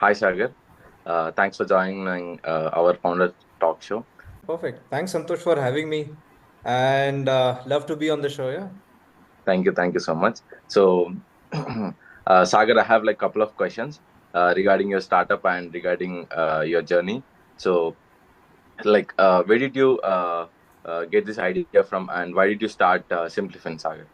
Hi, Sagar. Thanks for joining our founder talk show. Perfect. Thanks, Santosh, for having me. And love to be on the show. Yeah. Thank you so much. So, Sagar, I have like a couple of questions regarding your startup and regarding your journey. So, where did you get this idea from, and why did you start SimpliFin, Sagar?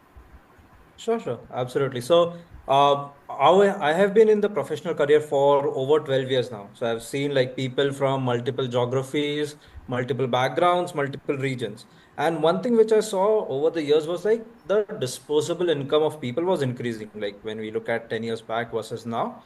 Sure. Absolutely. So, I have been in the professional career for over 12 years now. So, I've seen like people from multiple geographies, multiple backgrounds, multiple regions. And one thing which I saw over the years was like the disposable income of people was increasing. Like when we look at 10 years back versus now,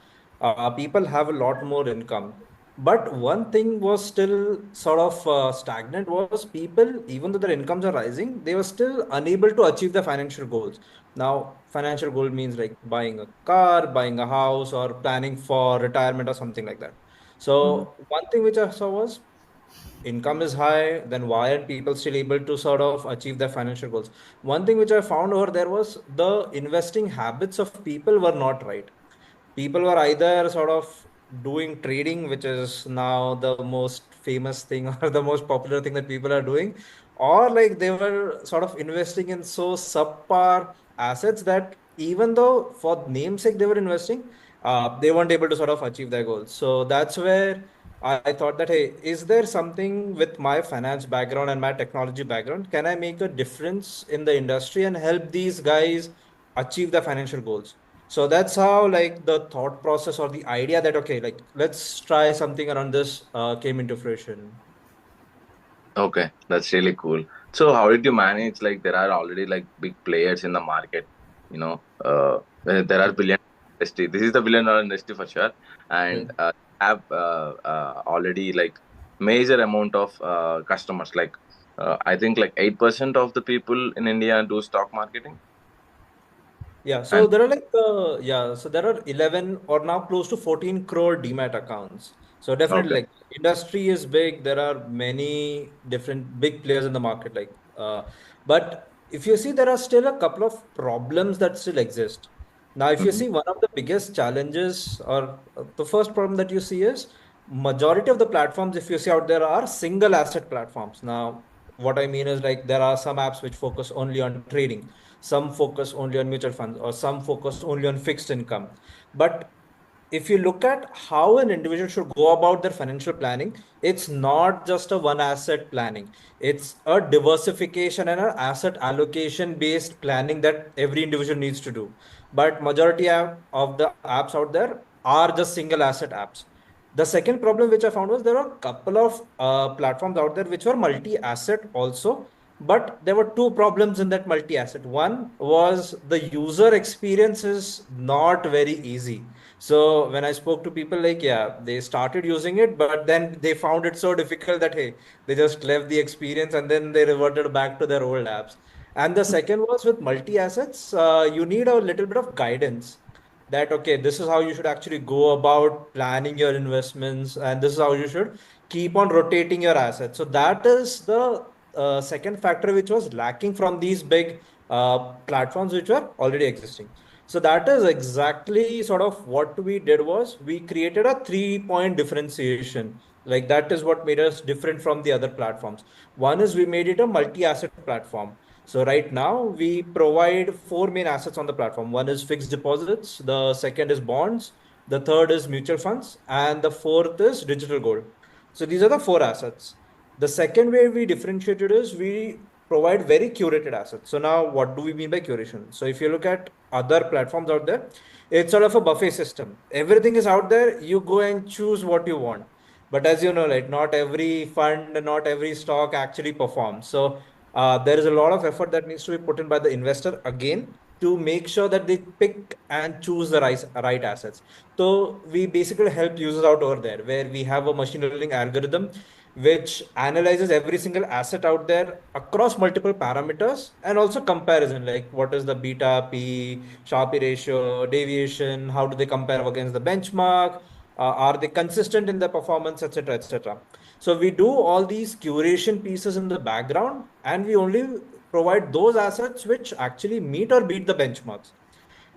people have a lot more income. But one thing was still sort of stagnant was people, even though their incomes are rising, they were still unable to achieve their financial goals. Now, financial goal means like buying a car, buying a house, or planning for retirement or something like that. Mhm. So, one thing which I saw was income is high, then why aren't people still able to sort of achieve their financial goals? One thing which I found over there was the investing habits of people were not right. People were either sort of doing trading, which is now the most famous thing or the most popular thing that people are doing, or like they were sort of investing in so subpar assets that even though for namesake they were investing, they weren't able to sort of achieve their goals. So that's where I thought that, hey, is there something with my finance background and my technology background? Can I make a difference in the industry and help these guys achieve their financial goals? So that's how like the thought process or the idea that okay, like let's try something around this came into fruition. Okay, that's really cool. So, how did you manage? Like, there are already like big players in the market. There are Yeah. billion industry. This is the billion-dollar industry for sure, Yeah. and have already like major amount of customers. Like, I think like 8% of the people in India do stock marketing. Yeah, And so there are like so there are 11 or now close to 14 crore demat accounts. So definitely okay. like industry is big. There are many different big players in the market but if you see there are still a couple of problems that still exist. Now if you Mhm. see one of the biggest challenges or the first problem that you see is majority of the platforms if you see out there are single asset platforms. Now what I mean is like there are some apps which focus only on trading, some focus only on mutual funds, or some focus only on fixed income. But if you look at how an individual should go about their financial planning, it's not just a one asset planning. It's a diversification and an asset allocation based planning that every individual needs to do. But majority of the apps out there are just single asset apps. The second problem which I found was there are a couple of platforms out there which were multi-asset also, but there were two problems in that multi-asset. One was the user experience is not very easy. So when I spoke to people like, yeah, they started using it, but then they found it so difficult that, hey, they just left the experience and then they reverted back to their old apps. And the second was with multi-assets, you need a little bit of guidance that okay, this is how you should actually go about planning your investments and this is how you should keep on rotating your assets. So that is the second factor which was lacking from these big platforms which were already existing. So that is exactly sort of what we did was we created a 3 point differentiation. Like that is what made us different from the other platforms. One is we made it a multi-asset platform. So right now we provide four main assets on the platform. One is fixed deposits, the second is bonds, the third is mutual funds, and the fourth is digital gold. So these are the four assets. The second way we differentiated is we provide very curated assets. So now what do we mean by curation? So if you look at other platforms out there, it's sort of a buffet system. Everything is out there, you go and choose what you want. But as you know, like not every fund, not every stock actually performs. So there is a lot of effort that needs to be put in by the investor again to make sure that they pick and choose the right assets. So we basically help users out over there where we have a machine learning algorithm which analyzes every single asset out there across multiple parameters and also comparison like what is the beta, P, Sharpe ratio, deviation, how do they compare against the benchmark, are they consistent in their performance, etc., etc. So we do all these curation pieces in the background, and we only provide those assets which actually meet or beat the benchmarks.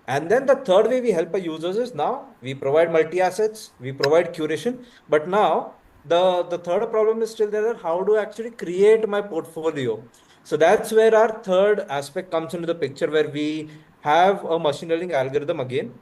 And then the third way we help our users is now we provide multi-assets, we provide curation, but now the third problem is still there, how to actually create my portfolio. So that's where our third aspect comes into the picture, where we have a machine learning algorithm again,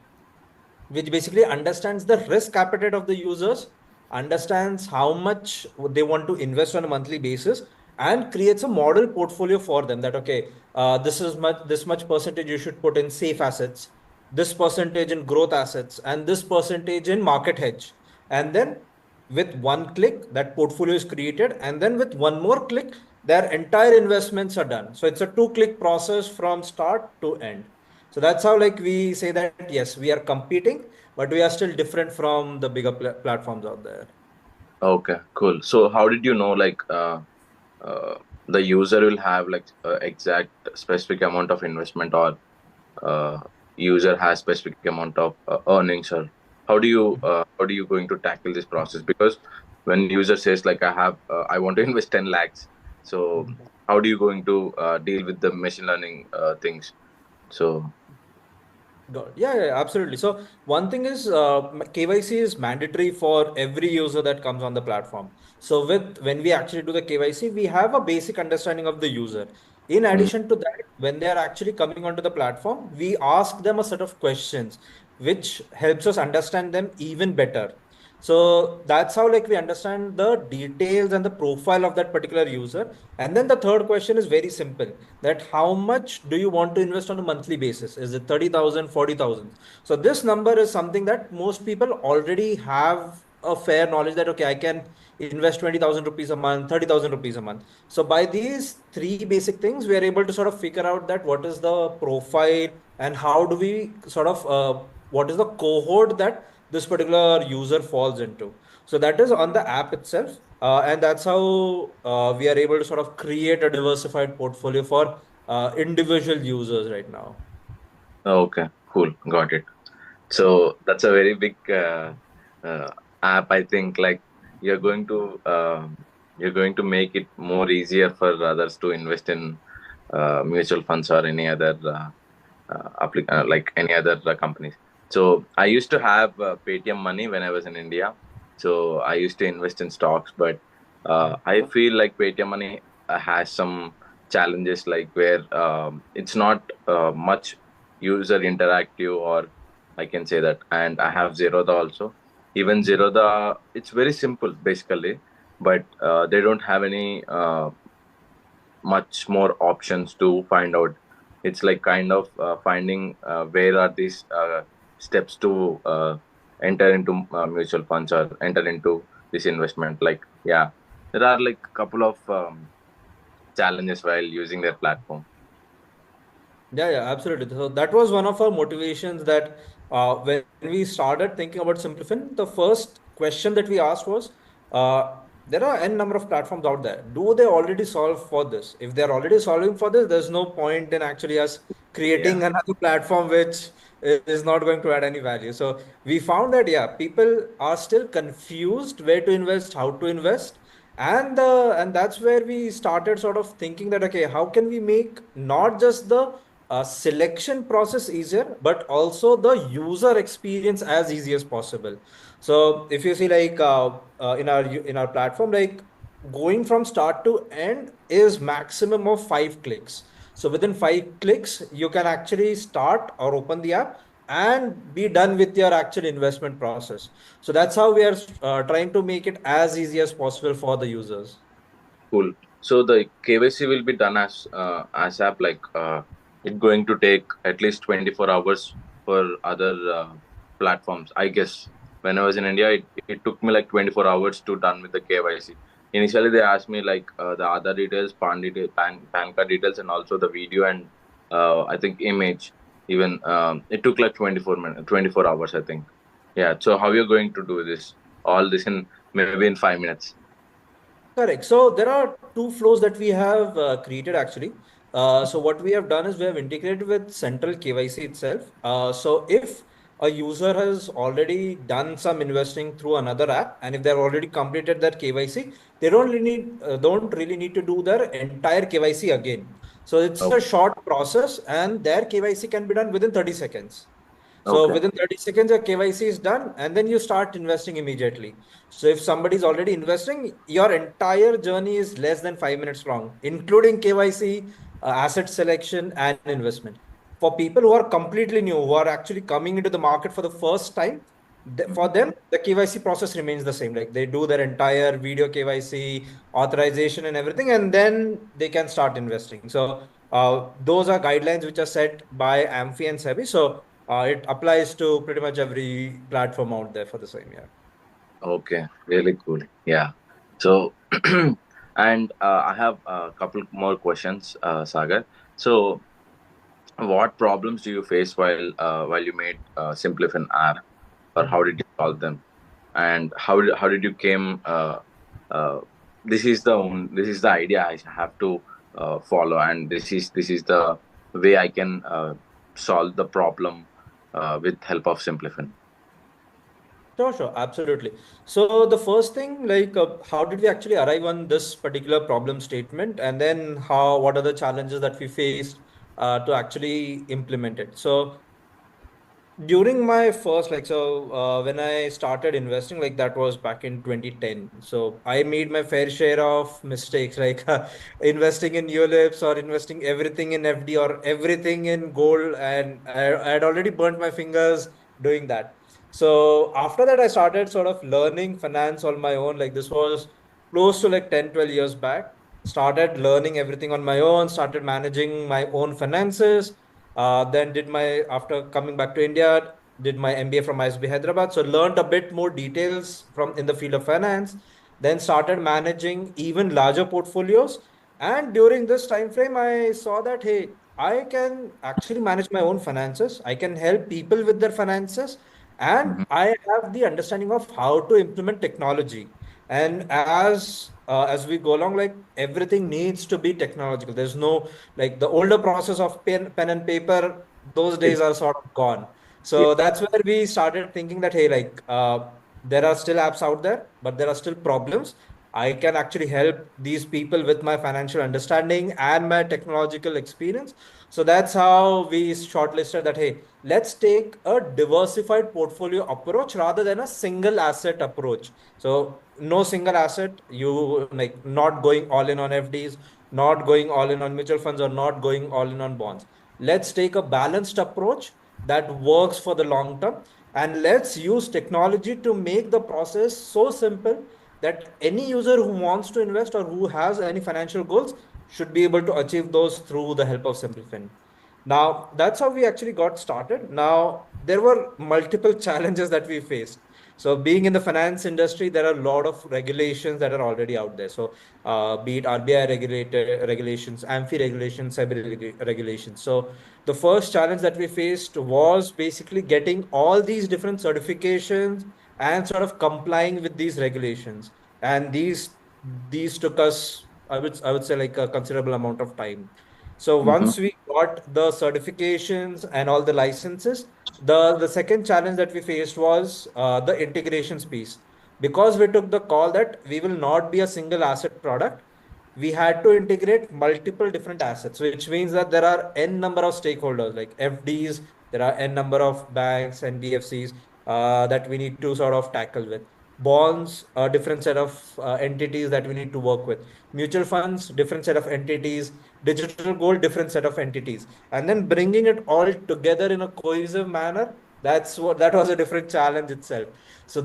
which basically understands the risk appetite of the users, understands how much they want to invest on a monthly basis, and creates a model portfolio for them. That okay, this much percentage you should put in safe assets, this percentage in growth assets, and this percentage in market hedge. And then with one click, that portfolio is created, and then with one more click, their entire investments are done. So it's a two-click process from start to end. So that's how like we say that yes, we are competing, but we are still different from the bigger platforms out there. Okay, cool. So how did you know like uh, the user will have like exact specific amount of investment, or uh, user has specific amount of earnings, or how do you going to tackle this process? Because when user says like I want to invest 10 lakhs, so how do you going to deal with the machine learning things? So Yeah, yeah, absolutely. So one thing is KYC is mandatory for every user that comes on the platform. So with when we actually do the KYC, we have a basic understanding of the user. In mm, addition to that, when they are actually coming onto the platform, we ask them a set of questions, which helps us understand them even better. So that's how like we understand the details and the profile of that particular user. And then the third question is very simple, that how much do you want to invest on a monthly basis? Is it 30,000, 40,000? So this number is something that most people already have a fair knowledge that, okay, I can invest 20,000 rupees a month, 30,000 rupees a month. So by these three basic things, we are able to sort of figure out that what is the profile and how do we sort of, what is the cohort that this particular user falls into. So that is on the app itself. And that's how we are able to sort of create a diversified portfolio for individual users right now. okay, cool, got it. So that's a very big uh, app. I think like you're going to you're going to make it more easier for others to invest in mutual funds or any other like any other companies. So I used to have Paytm money when I was in India. So I used to invest in stocks, but I feel like Paytm money has some challenges, like where it's not much user interactive, or I can say that. And I have Zerodha also. Even Zerodha, it's very simple basically, but they don't have any much more options to find out. It's like kind of finding where are these steps to enter into mutual funds or enter into this investment. Like, yeah, there are like a couple of challenges while using their platform. Yeah, yeah, absolutely. So that was one of our motivations that when we started thinking about SimpliFin, the first question that we asked was, there are n number of platforms out there. Do they already solve for this? If they're already solving for this, there's no point in actually us creating Yeah, another platform which is not going to add any value. So we found that, yeah, people are still confused where to invest, how to invest. And that's where we started sort of thinking that, okay, how can we make not just the selection process easier, but also the user experience as easy as possible. So if you see like in our platform, like going from start to end is maximum of 5 clicks. So within 5 clicks, you can actually start or open the app and be done with your actual investment process. So that's how we are trying to make it as easy as possible for the users. cool. So the KYC will be done as ASAP. Like it's going to take at least 24 hours for other platforms. I guess when I was in India, it took me like 24 hours to done with the KYC. Initially, they asked me like the other details, PAN card details, and also the video and I think image. Even it took like 24 hours, I think. Yeah. So how you're going to do this? All this in maybe in 5 minutes. Correct. So there are two flows that we have created actually. So what we have done is we have integrated with central KYC itself. So if a user has already done some investing through another app, and if they've already completed their KYC, they don't really need to do their entire KYC again. So it's a Okay. short process, and their KYC can be done within 30 seconds. So Okay. within 30 seconds, your KYC is done, and then you start investing immediately. So if somebody's already investing, your entire journey is less than 5 minutes long, including KYC, asset selection, and investment. For people who are completely new, who are actually coming into the market for the first time, for Mhm. them, the KYC process remains the same. Like they do their entire video KYC, authorization, and everything, and then they can start investing. So those are guidelines which are set by AMFI and SEBI. So it applies to pretty much every platform out there for the same. Yeah. Okay, really cool. Yeah. So, and I have a couple more questions, Sagar. So, what problems do you face while you made SimpliFin app, or how did you solve them? And how did you came? Uh, this is the idea I have to follow, and this is the way I can solve the problem with help of SimpliFin. Sure, sure, absolutely. So the first thing, like, how did we actually arrive on this particular problem statement, and then what are the challenges that we faced to actually implement it? So during my first, when I started investing, like that was back in 2010. So I made my fair share of mistakes, like investing in ULIPs or investing everything in FD or everything in gold. And I had already burnt my fingers doing that. So after that, I started sort of learning finance on my own. Like this was close to like 10, 12 years back. Started learning everything on my own, started managing my own finances, then did my after coming back to India, did my MBA from ISB Hyderabad. So learned a bit more details from in the field of finance. Then started managing even larger portfolios. And during this time frame, I saw that hey, I can actually manage my own finances. I can help people with their finances, and Mhm. I have the understanding of how to implement technology. And as we go along, like everything needs to be technological. There's no like the older process of pen and paper, those It- days are sort of gone. yeah. So that's where we started thinking that hey, there are still apps out there, but there are still problems. I can actually help these people with my financial understanding and my technological experience. So that's how we shortlisted that hey, let's take a diversified portfolio approach rather than a single asset approach. So no single asset, you like not going all in on FDs, not going all in on mutual funds, or not going all in on bonds. Let's take a balanced approach that works for the long term. And let's use technology to make the process so simple that any user who wants to invest or who has any financial goals should be able to achieve those through the help of SimpliFin. Now, that's how we actually got started. Now, there were multiple challenges that we faced. So, being in the finance industry, there are a lot of regulations that are already out there. So, be it RBI regulated regulations, AMFI regulations, SEBI regulations. So, the first challenge that we faced was basically getting all these different certifications and sort of complying with these regulations. And these took us, I would say, like a considerable amount of time. So Mhm. once we got the certifications and all the licenses, the second challenge that we faced was the integrations piece. Because we took the call that we will not be a single asset product, we had to integrate multiple different assets, which means that there are n number of stakeholders like FDs, there are n number of banks and BFCs that we need to sort of tackle with. Bonds, a different set of entities that we need to work with. Mutual funds, different set of entities. Digital gold, different set of entities. And then bringing it all together in a cohesive manner, that was a different challenge itself. So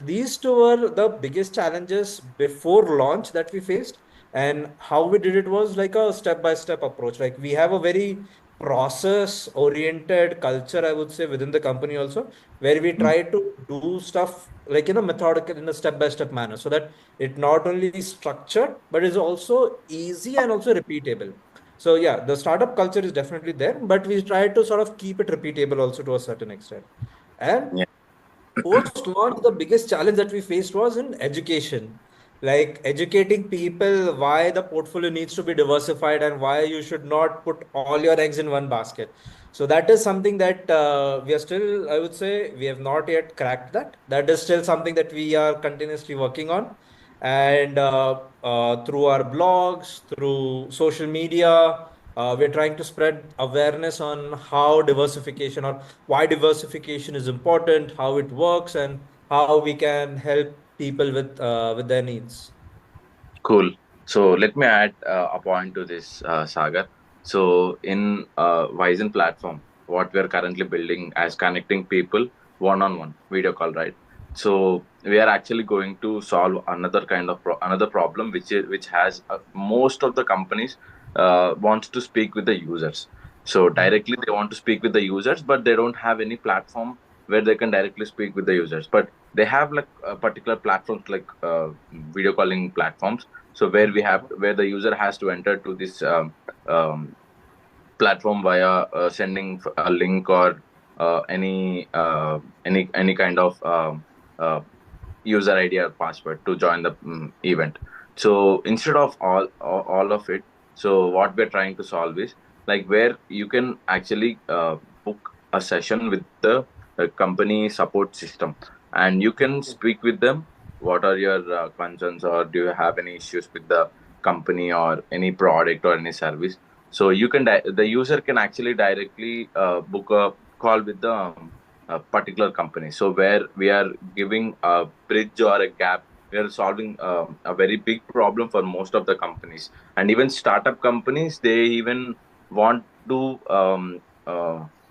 these two were the biggest challenges before launch that we faced. And how we did it was like a step by step approach. Like we have a very process oriented culture, I would say, within the company also, where we try to do stuff like in a methodical, in a step by step manner, so that it not only is structured but is also easy and also repeatable. So yeah, the startup culture is definitely there, but we try to sort of keep it repeatable also to a certain extent. And Yeah. post launch, the biggest challenge that we faced was in education, like educating people why the portfolio needs to be diversified and why you should not put all your eggs in one basket. So that is something that we are still, I would say, we have not yet cracked that. That is still something that we are continuously working on. And through our blogs, through social media, We're trying to spread awareness on how diversification or why diversification is important, how it works, and how we can help people with their needs. Cool. So let me add a point to this, Sagar. So in WiseIN platform, what we are currently building as connecting people one-on-one video call, right? So we are actually going to solve another kind of another problem, which has most of the companies wants to speak with the users. So directly they want to speak with the users, but they don't have any platform where they can directly speak with the users. But they have like particular platforms like video calling platforms, so where we have where the user has to enter to this um, platform via sending a link or any kind of uh, user ID or password to join the event. So instead of all of it, so what we're trying to solve is like where you can actually book a session with the company support system, and you can speak with them. What are your concerns, or do you have any issues with the company or any product or any service? So you can the user can actually directly book a call with the particular company. So where we are giving a bridge or a gap, we are solving a very big problem for most of the companies, and even startup companies. They even want to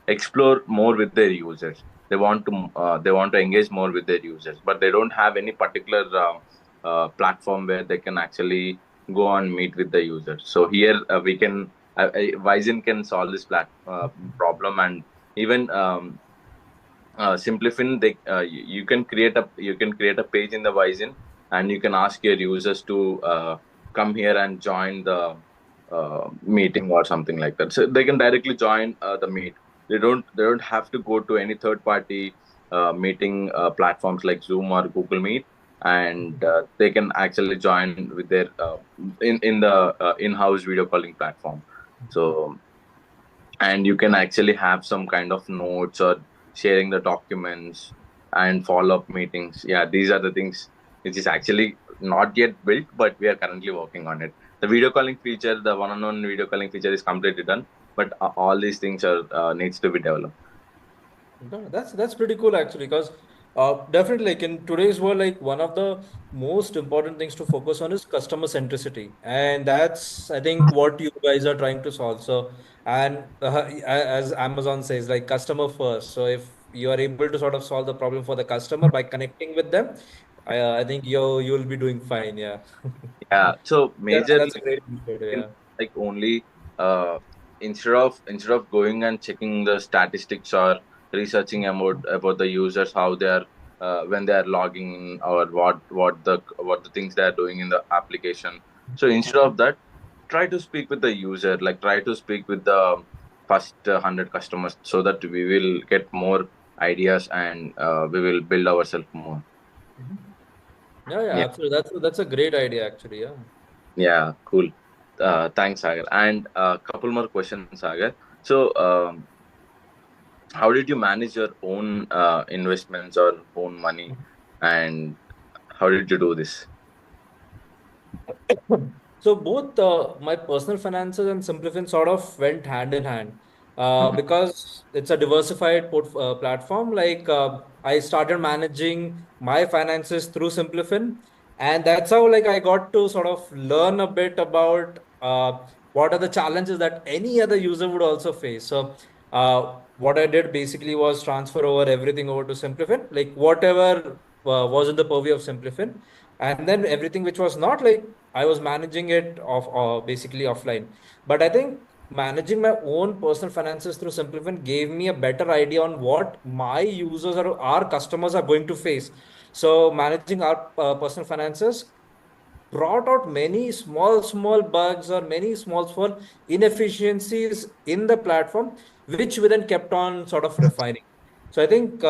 explore more with their users. They want to engage more with their users, but they don't have any particular platform where they can actually go and meet with the users. So here we can WiseIN can solve this problem. And even SimpliFin, you can create a page in the WiseIN, and you can ask your users to come here and join the meeting or something like that. So they can directly join the meet. They don't have to go to any third party meeting platforms like Zoom or Google Meet, and they can actually join with their in the in-house video calling platform. So, and you can actually have some kind of notes or sharing the documents and follow-up meetings. Yeah, these are the things which is actually not yet built, but we are currently working on it. The video calling feature, the one-on-one video calling feature is completely done, but all these things are needs to be developed. No, that's pretty cool actually, because definitely like in today's world, like one of the most important things to focus on is customer centricity, and that's I think what you guys are trying to solve. So, and as Amazon says, like customer first. So if you are able to sort of solve the problem for the customer by connecting with them, I think you'll be doing fine. Yeah, Yeah, so majorly that's a great initiative. can Yeah. like only instead of going and checking the statistics or researching about the users, how they are when they are logging in, or what the things they are doing in the application. So instead of that, try to speak with the user, like try to speak with the first 100 customers, so that we will get more ideas, and we will build ourselves more. Mhm. Yeah, yeah, Yeah. absolutely. That's a great idea actually. Yeah. Yeah, cool. Thanks, Sagar. And a couple more questions, Sagar. So, how did you manage your own investments or own money, and how did you do this? So both my personal finances and SimpliFin sort of went hand in hand Mhm. because it's a diversified platform. Like I started managing my finances through SimpliFin, and that's how like I got to sort of learn a bit about what are the challenges that any other user would also face. So what I did basically was transfer over everything over to SimpliFin, like whatever was in the purview of SimpliFin, and then everything which was not, like I was managing it off basically offline. But I think managing my own personal finances through SimpliFin gave me a better idea on what my users or our customers are going to face. So managing our personal finances brought out many small bugs or many small inefficiencies in the platform, which we then kept on sort of refining. So I think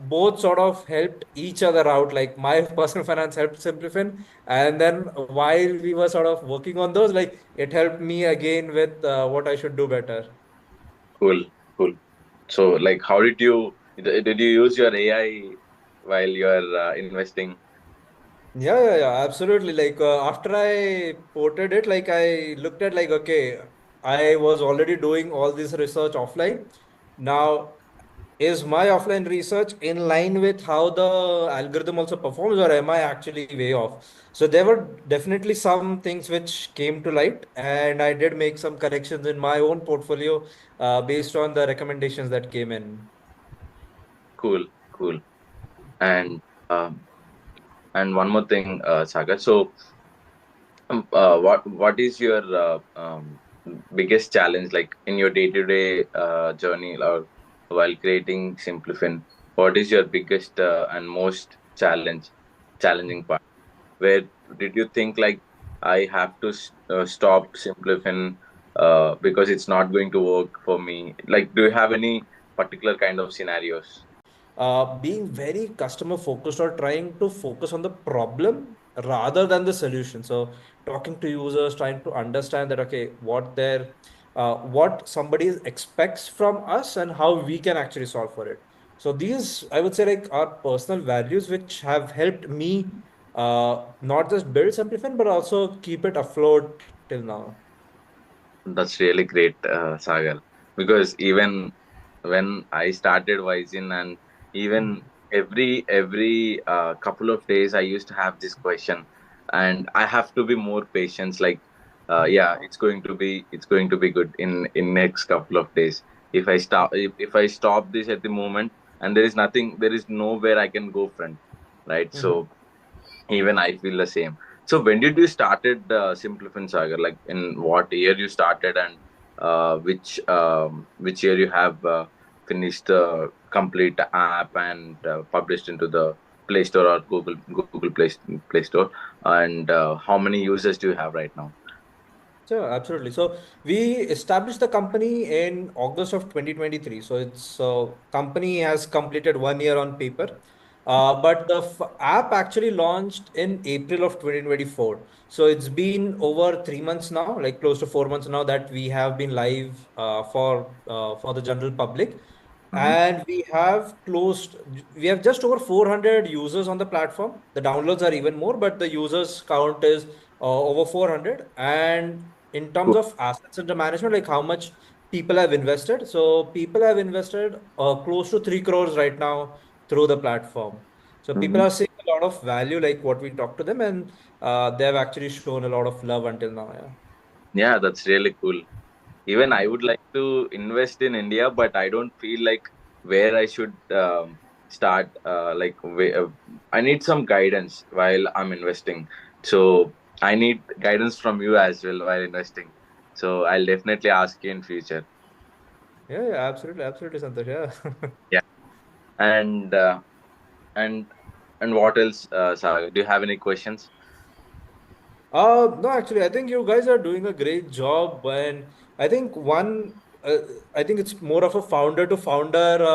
both sort of helped each other out. Like my personal finance helped SimpliFin, and then while we were sort of working on those, like it helped me again with what I should do better. Cool, cool. So, like, how did you use your AI while you are investing? Yeah, absolutely. Like after I ported it, like I looked at like, okay, I was already doing all this research offline. Now, is my offline research in line with how the algorithm also performs, or am I actually way off? So there were definitely some things which came to light, and I did make some corrections in my own portfolio based on the recommendations that came in. Cool, cool. And um, and one more thing, Sagar. So, what is your biggest challenge, like in your day to day journey, or while creating SimpliFin? What is your biggest and most challenging part? Where did you think like I have to stop SimpliFin because it's not going to work for me? Like, do you have any particular kind of scenarios? Being very customer focused or trying to focus on the problem rather than the solution. So talking to users, trying to understand that okay, what somebody expects from us and how we can actually solve for it. So these, I would say, like are personal values which have helped me not just build Simplifin but also keep it afloat till now. That's really great, Sagar. Because even when I started WiseIN, and even every couple of days, I used to have this question, and I have to be more patient. Like, yeah, it's going to be good in next couple of days. If I stop this at the moment, and there is nothing, there is nowhere I can go front, right? Mhm. So even I feel the same. So when did you started SimpliFin, Sagar? Like in what year you started, and which year you have finished the complete app and published into the Play Store or Google Play Store, and how many users do you have right now? Sure, absolutely. So we established the company in August of 2023. So it's company has completed 1 year on paper. But the app actually launched in April of 2024. So it's been over 3 months now, like close to 4 months now that we have been live for the general public. Mm-hmm. And we have just over 400 users on the platform. The downloads are even more, but the users count is over 400. And in terms Cool. of assets under management, like how much people have invested. So people have invested close to 3 crores right now through the platform. So people Mm-hmm. are seeing a lot of value, like what we talk to them, and they have actually shown a lot of love until now. Yeah. Yeah, that's really cool. Even I would like to invest in India, but I don't feel like where I should start. I need some guidance while I'm investing. So I need guidance from you as well while investing. So I'll definitely ask you in future. Yeah, yeah, absolutely, absolutely, Santosh. Yeah. Yeah. And and and what else, Sagar? Do you have any questions? No, actually, I think you guys are doing a great job. And I think I think it's more of a founder to founder,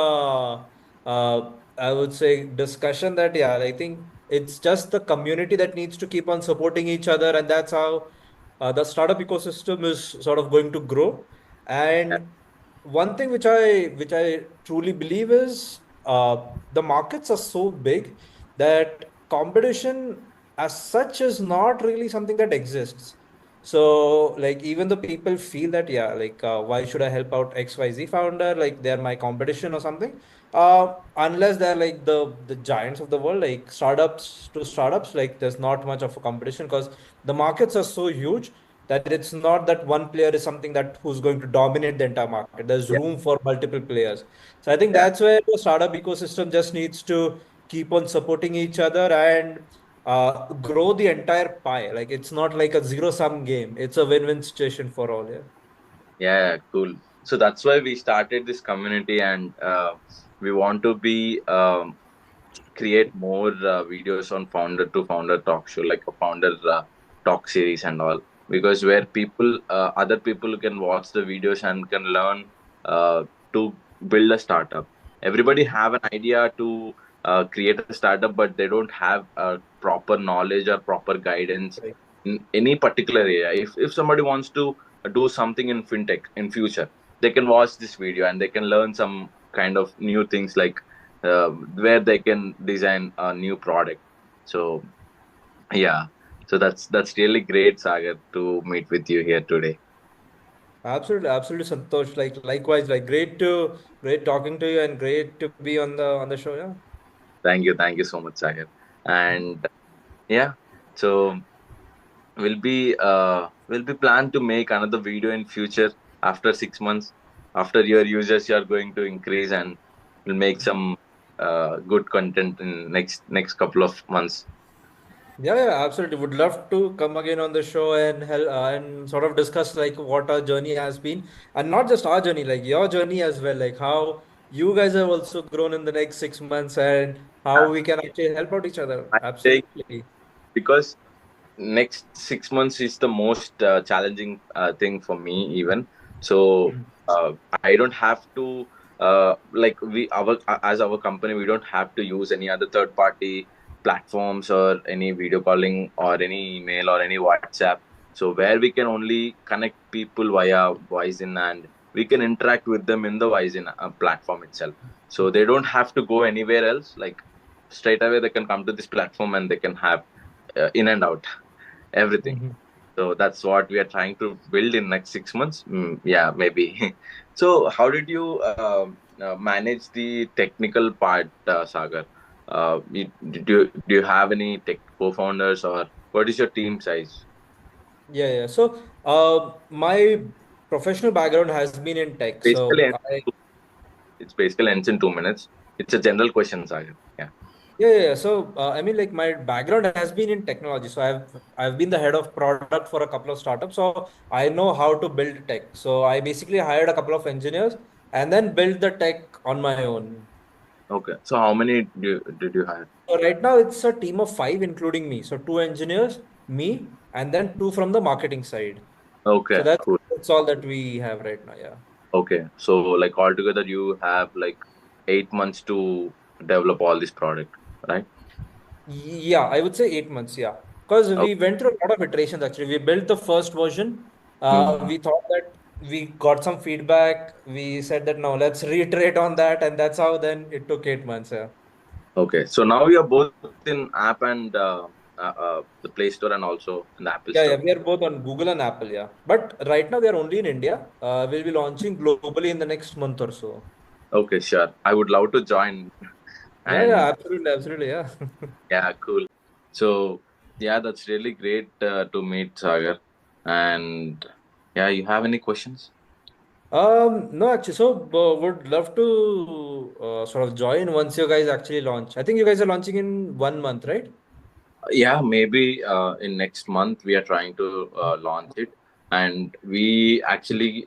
I would say, discussion that, yeah, I think it's just the community that needs to keep on supporting each other. And that's how the startup ecosystem is sort of going to grow. Yeah. And one thing which I truly believe is the markets are so big that competition as such is not really something that exists. So like even the people feel that yeah, like why should I help out XYZ founder? Like they're my competition or something. Unless they're like the giants of the world, like startups to startups, like there's not much of a competition because the markets are so huge that it's not that one player is something that who's going to dominate the entire market. There's Yeah. room for multiple players. So I think Yeah. that's where the startup ecosystem just needs to keep on supporting each other and grow the entire pie. Like it's not like a zero sum game. It's a win-win situation for all. Yeah. Yeah, cool. So that's why we started this community, and we want to be create more videos on founder to founder talk show, like a founder talk series and all, because where people other people can watch the videos and can learn to build a startup. Everybody have an idea to create a startup, but they don't have proper knowledge or proper guidance Right. in any particular area. If somebody wants to do something in fintech in future, they can watch this video and they can learn some kind of new things, like where they can design a new product. So yeah, so that's really great, Sagar, to meet with you here today. Absolutely, absolutely, Santosh. Like likewise, like great talking to you and great to be on the show. Yeah. Thank you so much, Sagar. And yeah, so we'll be plan to make another video in future after 6 months. After your users, you are going to increase, and we'll make some good content in next couple of months. Yeah, yeah, absolutely. Would love to come again on the show and help and sort of discuss like what our journey has been, and not just our journey, like your journey as well, like how you guys have also grown in the next 6 months and how Uh, we can actually help out each other. I'm saying Absolutely. because next 6 months is the most challenging thing for me even. So Hmm. I don't have to like we our as our company, we don't have to use any other third party platforms or any video calling or any email or any WhatsApp. So where we can only connect people via WiseIN, and we can interact with them in the WiseIN platform itself. So they don't have to go anywhere else. Like straight away they can come to this platform and they can have in and out everything. Mhm. So that's what we are trying to build in next 6 months. Yeah, maybe. So how did you manage the technical part, Sagar? Do you have any tech co-founders, or what is your team size? Yeah, yeah. So, my professional background has been in tech. Basically, So I it's basically ends in 2 minutes. It's a general question, Sagar. Yeah. Yeah, yeah, yeah. So, I mean, like my background has been in technology. So I've been the head of product for a couple of startups. So I know how to build tech. So I basically hired a couple of engineers and then built the tech on my own. Okay. So how many did you hire? So right now it's a team of five, including me. So two engineers, me, and then two from the marketing side. So Okay. Cool. that's all that we have right now. Yeah. Okay, so like altogether you have like 8 months to develop all this product, right? Yeah, I would say 8 months. Yeah, because Okay. we went through a lot of iterations actually. We built the first version. Hmm. We thought that we got some feedback. We said that no, let's reiterate on that, and that's how then it took 8 months. Yeah. Okay, so now we are both in app and the Play Store and also in the Apple Yeah, Store. yeah, we are both on Google and Apple. Yeah, but right now we are only in India. We'll be launching globally in the next month or so. Okay, sure. I would love to join. Yeah, yeah, And absolutely, absolutely. Yeah. yeah, cool. So yeah, that's really great to meet Sagar. And yeah, you have any questions? No, actually, so would love to sort of join once you guys actually launch. I think you guys are launching in 1 month, right? Yeah, maybe in next month we are trying to launch it, and we actually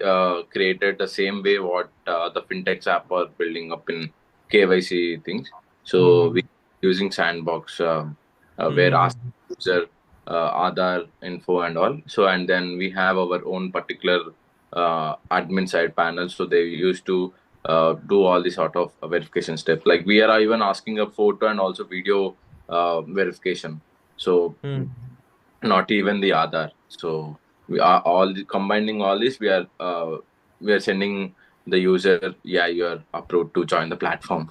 created the same way what the fintechs app are building up in KYC things. So we Mm-hmm. using sandbox where ask Mm-hmm. user Aadhaar info and all. So and then we have our own particular admin side panel. So they used to do all the sort of verification steps. Like we are even asking a photo and also video verification. So Mm-hmm. not even the Aadhaar. So we are combining all this. We are sending the user, yeah, you are approved to join the platform.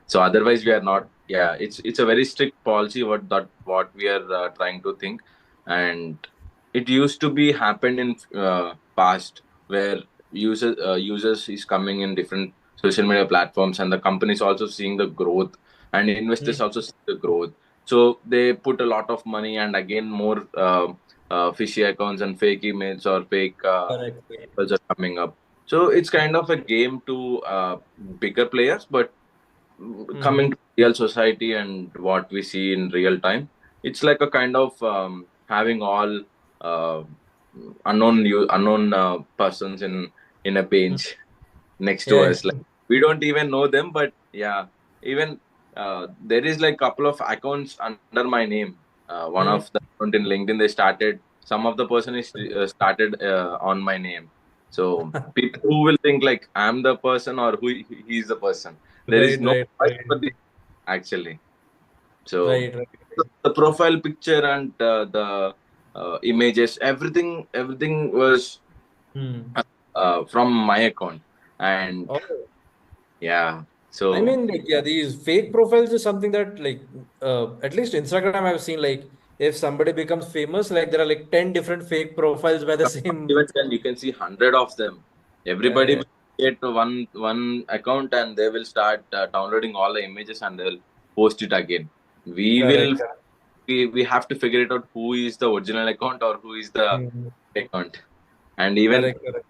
So otherwise we are not. Yeah, it's a very strict policy what we are trying to think. And it used to be happened in past where users is coming in different social media platforms, and the companies also seeing the growth, and investors Mm. also see the growth. So they put a lot of money, and again more fishy accounts and fake emails or fake Correct. offers are coming up. So it's kind of a game to bigger players, but Mm-hmm. coming to real society and what we see in real time, it's like a kind of having all uh, unknown persons in a bench next to Yeah. us. Like we don't even know them, but yeah, even there is like couple of accounts under my name. One of Mm. the account in LinkedIn, they started. Some of the person is started on my name. So people who will think like I'm the person or he's the person. There is Right, no right, choice right, for this actually. So right, right, the profile picture and images, everything was Hmm. from my account. And Oh, yeah, I so mean, like, yeah, these fake profiles is something that, like, at least Instagram I've seen, like, if somebody becomes famous, like there are like 10 different fake profiles by the Not same. even then you can see hundred of them. Yeah, Everybody yeah. will create one account and they will start downloading all the images and they'll post it again. We will Correct, correct. we have to figure it out who is the original account or who is the Mhm. account. And even Correct, correct.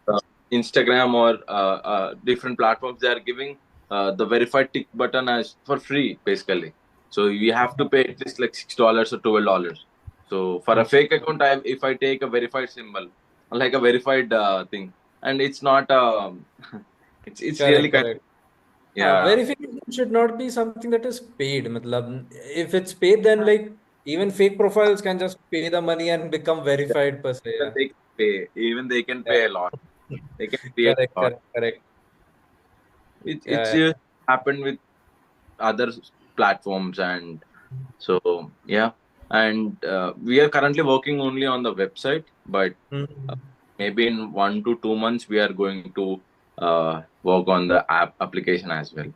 Instagram or different platforms, they are giving the verified tick button as for free basically. So you have to pay at least like $6 or $12. So for a Mhm. fake account, if I take a verified symbol, like a verified thing, and it's not it's really Correct, kind correct. yeah. Verification should not be something that is paid. Matlab, if it's paid, then like even fake profiles can just pay the money and become verified per se. Even Yeah. they can pay, even they can Yeah. pay a lot. They can pay a Correct, lot. correct, correct. It's Yeah, happened with other platforms. And so yeah, and we are currently working only on the website, but yeah. uh, maybe in 1 to 2 months we are going to work on the app application as well.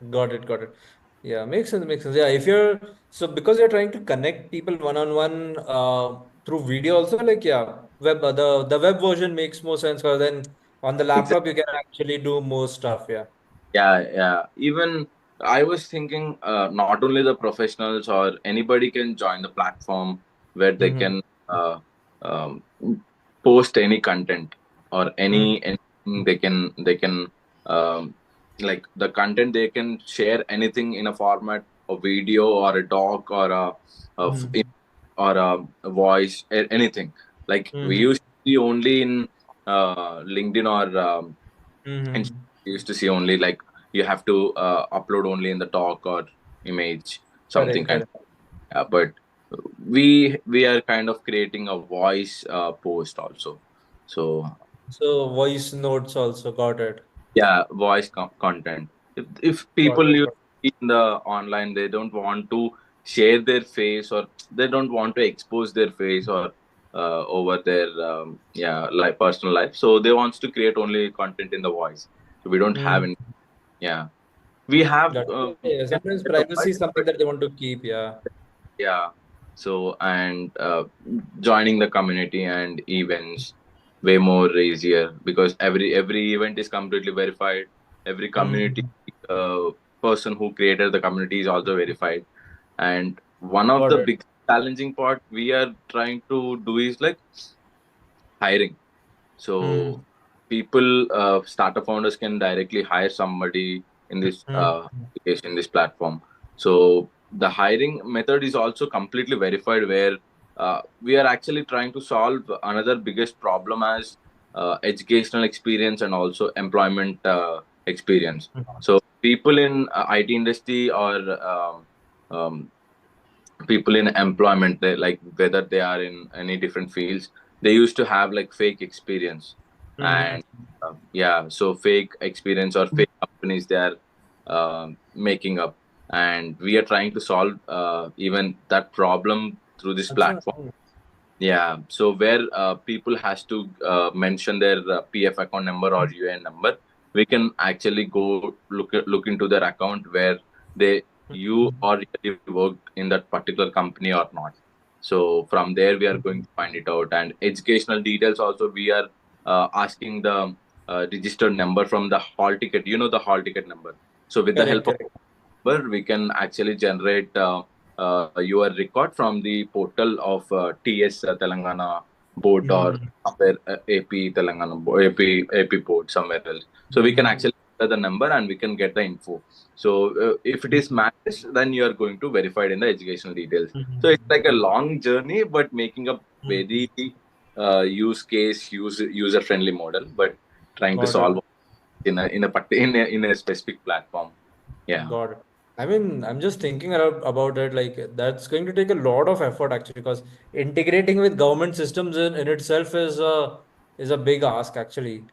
Got it, got it. Yeah, makes sense, makes sense. Yeah, if you're so because you're trying to connect people one on one through video also, like yeah, the web version makes more sense because then on the laptop you can actually do more stuff. Yeah. Yeah, yeah. Even I was thinking, not only the professionals or anybody can join the platform where they Mm-hmm. can um, post any content or Mm-hmm. anything they can like the content they can share anything in a format of video or a doc or of a voice anything. Like we Mm-hmm. used to see only in LinkedIn or and Mm-hmm. we used to see only like you have to upload only in the talk or image something Correct, kind of, correct. but we are kind of creating a voice post also. So So voice notes also got it. yeah, voice content. If Got people it. use Got in the online, they don't want to share their face or they don't want to expose their face or over their yeah, like personal life, so they wants to create only content in the voice. So we don't it. have any, yeah, we have Got it. Yeah, yeah, sometimes the privacy voice, is something but that they want to keep. Yeah. yeah. So and joining the community and events way more easier because every event is completely verified. Every community Mm-hmm. uh, person who created the community is also verified. And one of Got the it. big challenging part we are trying to do is like hiring. Mm-hmm. So people, startup founders can directly hire somebody in this application, this platform. So the hiring method is also completely verified, where we are actually trying to solve another biggest problem as educational experience and also employment experience. So people in IT industry or um, people in employment, they like whether they are in any different fields, they used to have like fake experience. And Mm-hmm. yeah, so fake experience or fake companies they are making up, and we are trying to solve even that problem through this That's platform. Yeah, so where people has to mention their PF account number or UN number, we can actually go look into their account where they you or really worked in that particular company or not. So from there we are going to find it out, and educational details also we are asking the registered number from the hall ticket. You know the hall ticket number. So with the Correct, help of correct. number, we can actually generate your record from the portal of TS Telangana board or Mm-hmm. somewhere AP Telangana AP board somewhere else. So we can Mm-hmm. actually enter the number and we can get the info. So if it is matched, then you are going to verify it in the educational details. So it's like a long journey, but making a very use case user friendly model, but trying to Got it. solve in a specific platform. Yeah. Got it. I mean, I'm just thinking about it. Like, that's going to take a lot of effort actually, because integrating with government systems in itself is a big ask actually.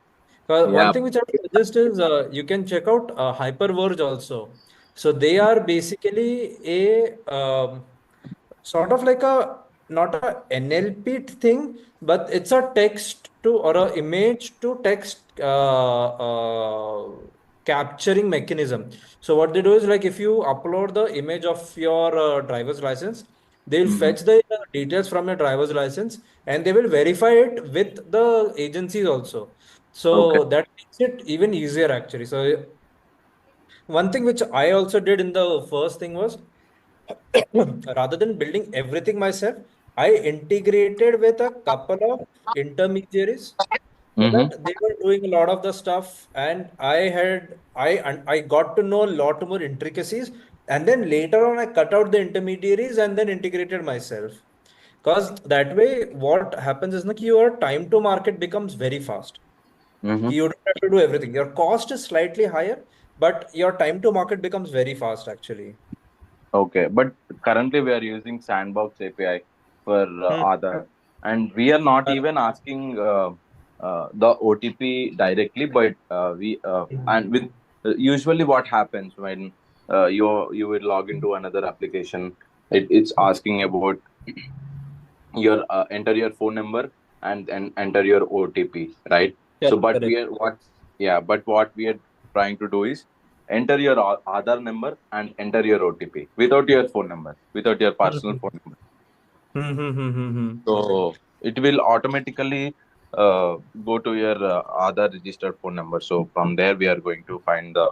One Yeah. thing which I would suggest is you can check out Hyperverge also. So they are basically a sort of like a not a NLP thing, but it's a text to or a image to text capturing mechanism. So what they do is like if you upload the image of your driver's license, They'll Mm-hmm. fetch the details from your driver's license and they will verify it with the agencies also. Okay. So that makes it even easier actually. So one thing which I also did in the first thing was rather than building everything myself, I integrated with a couple of intermediaries so Mm-hmm. that they were doing a lot of the stuff, and I got to know a lot more intricacies. And then later on, I cut out the intermediaries and then integrated myself. Because that way, what happens is that your time to market becomes very fast. Mm-hmm. You don't have to do everything. Your cost is slightly higher, but your time to market becomes very fast actually. Okay, but currently we are using Sandbox API for Hmm. Aadhaar, and we are not even asking the OTP directly, but we and with usually what happens when you will log into another application, it's asking about your enter your phone number and enter your OTP, right? So, Correct, but we correct. are but what we are trying to do is enter your Aadhaar number and enter your OTP without your phone number, without your personal Hmm. phone number. Hmm, hmm, hmm, hmm, hmm. So it will automatically go to your Aadhaar registered phone number. So from there, we are going to find the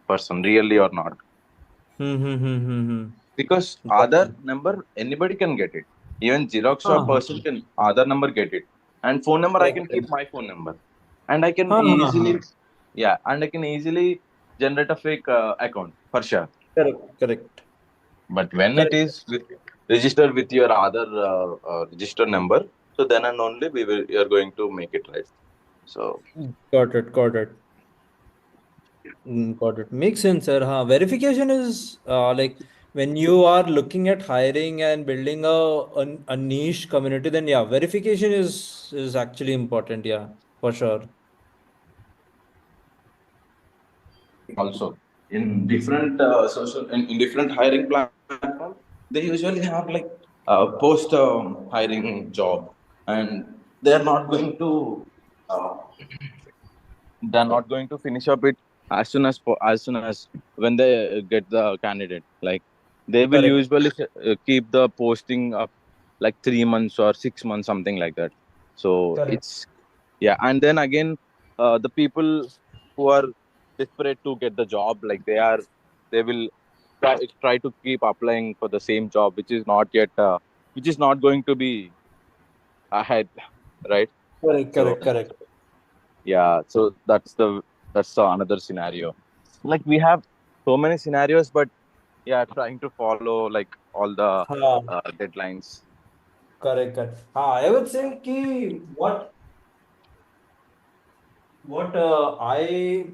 person really or not. Hmm, hmm, hmm, hmm, Because hmm. Got Aadhaar it. number anybody can get it. Even Xerox shop Uh-huh. person can Aadhaar number get it, and phone number I Correct, can keep correct. my phone number, and I can easily Uh-huh. and I can easily generate a fake account for sure. Correct, correct. But when it Correct. is registered with your other register number, so then and only we are going to make it right. So Got it, got it. Got it. Makes sense, sir. Huh? Verification is like when you are looking at hiring and building a niche community, then yeah, verification is actually important. Yeah, for sure. also in different in different hiring platform, they usually have like post hiring job, and they are not going to uh, they're not going to finish up it as soon as when they get the candidate, like they will Correct. usually keep the posting up like 3 months or 6 months, something like that. So Correct. it's and then again the people who are desperate to get the job, like they will try to keep applying for the same job which is not yet which is not going to be ahead, right? Correct, So correct, correct. yeah, so that's the another scenario. Like we have so many scenarios, but yeah, trying to follow like all the Huh. deadlines. Correct, correct. I would say ki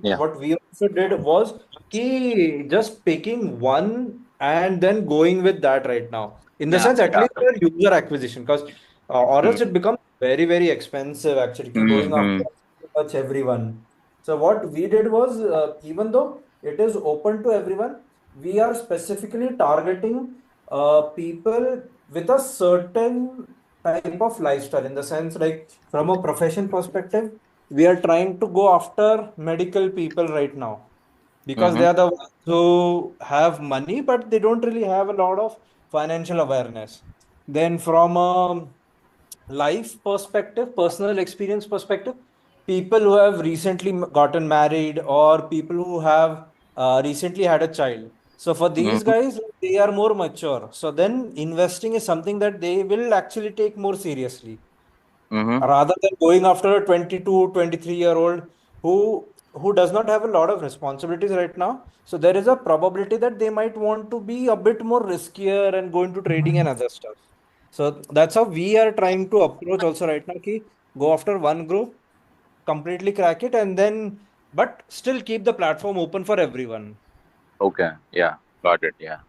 Yeah, what we also did was ki just picking one and then going with that right now. In the yeah, sense, at yeah. least for user acquisition, because or else it becomes very, very expensive actually ki going after Mm-hmm. pretty much everyone. So what we did was even though it is open to everyone, we are specifically targeting people with a certain type of lifestyle, in the sense like from a profession perspective we are trying to go after medical people right now because they Mm-hmm. are the ones who have money but they don't really have a lot of financial awareness. Then from a life perspective, personal experience perspective, people who have recently gotten married or people who have recently had a child. So for these Mm-hmm. guys, they are more mature. So then investing is something that they will actually take more seriously Mm-hmm. rather than going after a 22, 23-year old who does not have a lot of responsibilities right now. So there is a probability that they might want to be a bit more riskier and go into trading and other stuff. So that's how we are trying to approach also right now. Ki go after one group, completely crack it, and then but still keep the platform open for everyone. Okay, yeah, got it. Yeah.